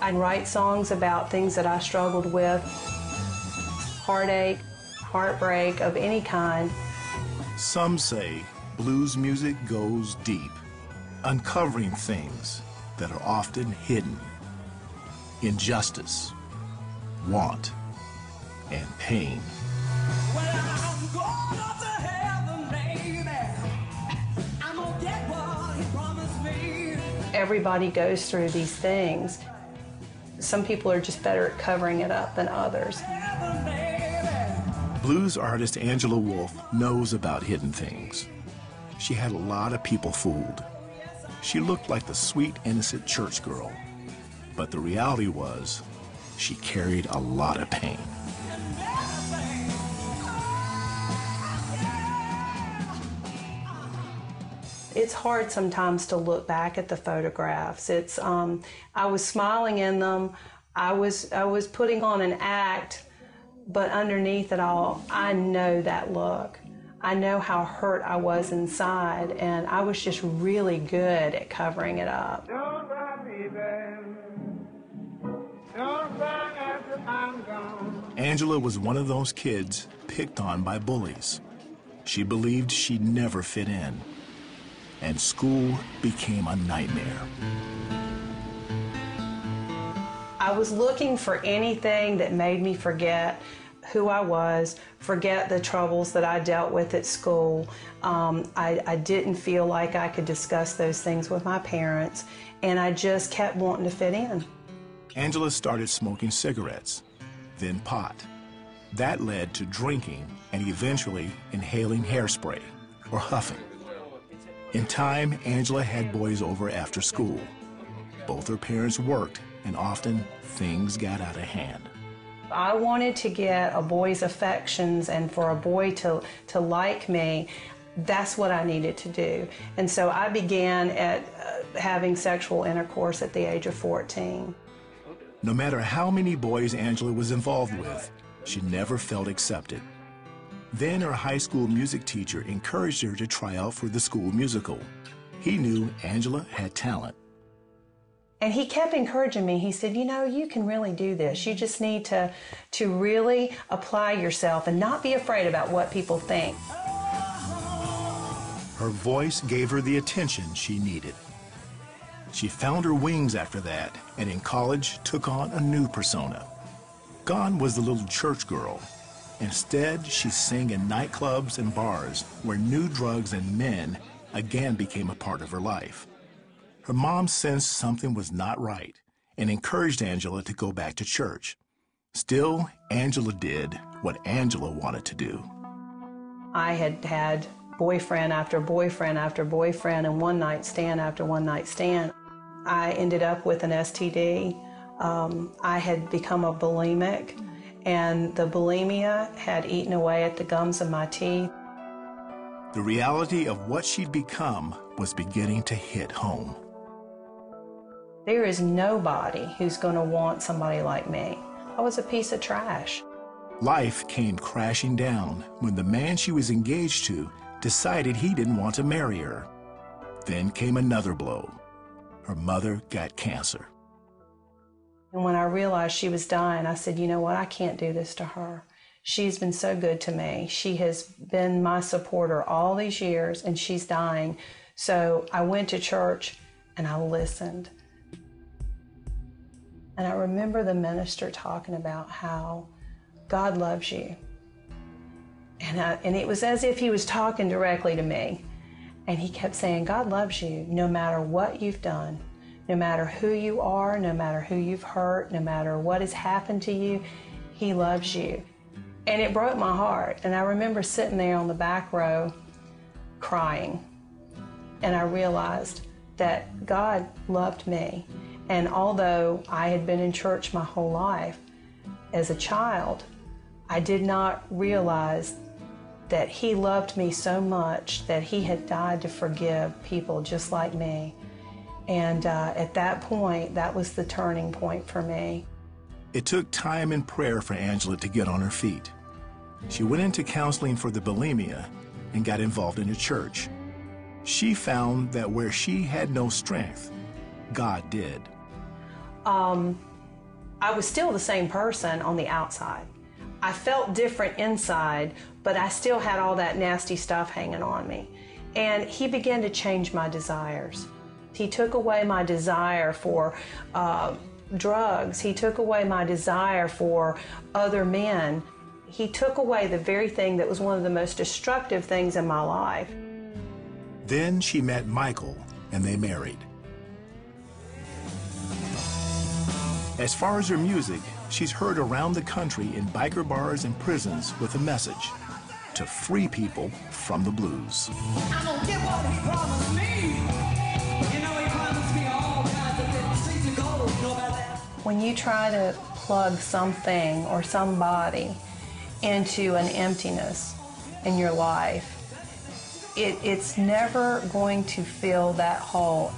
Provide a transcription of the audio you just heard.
I write songs about things that I struggled with, heartache, heartbreak of any kind. Some say blues music goes deep, uncovering things that are often hidden. Injustice, want, and pain. Well, I'm going up to heaven, baby. I'm gonna get what he promised me. Everybody goes through these things. Some people are just better at covering it up than others. Blues artist Angela Wolfe knows about hidden things. She had a lot of people fooled. She looked like the sweet, innocent church girl. But the reality was, she carried a lot of pain. It's hard sometimes to look back at the photographs. I was smiling in them. I was putting on an act, but underneath it all, I know that look. I know how hurt I was inside, and I was just really good at covering it up. Don't cry, baby. Don't cry after I'm gone. Angela was one of those kids picked on by bullies. She believed she'd never fit in, and school became a nightmare. I was looking for anything that made me forget who I was, forget the troubles that I dealt with at school. I didn't feel like I could discuss those things with my parents, and I just kept wanting to fit in. Angela started smoking cigarettes, then pot. That led to drinking and eventually inhaling hairspray or huffing. In time, Angela had boys over after school. Both her parents worked, and often things got out of hand. I wanted to get a boy's affections, and for a boy to like me, that's what I needed to do. And so I began at having sexual intercourse at the age of 14. No matter how many boys Angela was involved with, she never felt accepted. Then her high school music teacher encouraged her to try out for the school musical. He knew Angela had talent. And he kept encouraging me. He said, you know, you can really do this. You just need to really apply yourself and not be afraid about what people think. Her voice gave her the attention she needed. She found her wings after that, and in college took on a new persona. Gone was the little church girl. Instead, she sang in nightclubs and bars where new drugs and men again became a part of her life. Her mom sensed something was not right and encouraged Angela to go back to church. Still, Angela did what Angela wanted to do. I had had boyfriend after boyfriend after boyfriend and one night stand after one night stand. I ended up with an STD. I had become a bulimic, and the bulimia had eaten away at the gums of my teeth. The reality of what she'd become was beginning to hit home. There is nobody who's going to want somebody like me. I was a piece of trash. Life came crashing down when the man she was engaged to decided he didn't want to marry her. Then came another blow. Her mother got cancer. And when I realized she was dying, I said, you know what, I can't do this to her. She's been so good to me. She has been my supporter all these years, and she's dying. So I went to church and I listened. And I remember the minister talking about how God loves you. And it was as if he was talking directly to me. And he kept saying, God loves you no matter what you've done, no matter who you are, no matter who you've hurt, no matter what has happened to you, he loves you. And it broke my heart. And I remember sitting there on the back row crying. And I realized that God loved me. And although I had been in church my whole life, as a child, I did not realize that he loved me so much that he had died to forgive people just like me. And at that point, that was the turning point for me. It took time and prayer for Angela to get on her feet. She went into counseling for the bulimia and got involved in a church. She found that where she had no strength, God did. I was still the same person on the outside. I felt different inside, but I still had all that nasty stuff hanging on me. And he began to change my desires. He took away my desire for drugs. He took away my desire for other men. He took away the very thing that was one of the most destructive things in my life. Then she met Michael, and they married. As far as her music, she's heard around the country in biker bars and prisons with a message: to free people from the blues. I'm gonna get what he promised me. You know he promised me all kinds of different streets of gold. You know about that? When you try to plug something or somebody into an emptiness in your life, it's never going to fill that hole.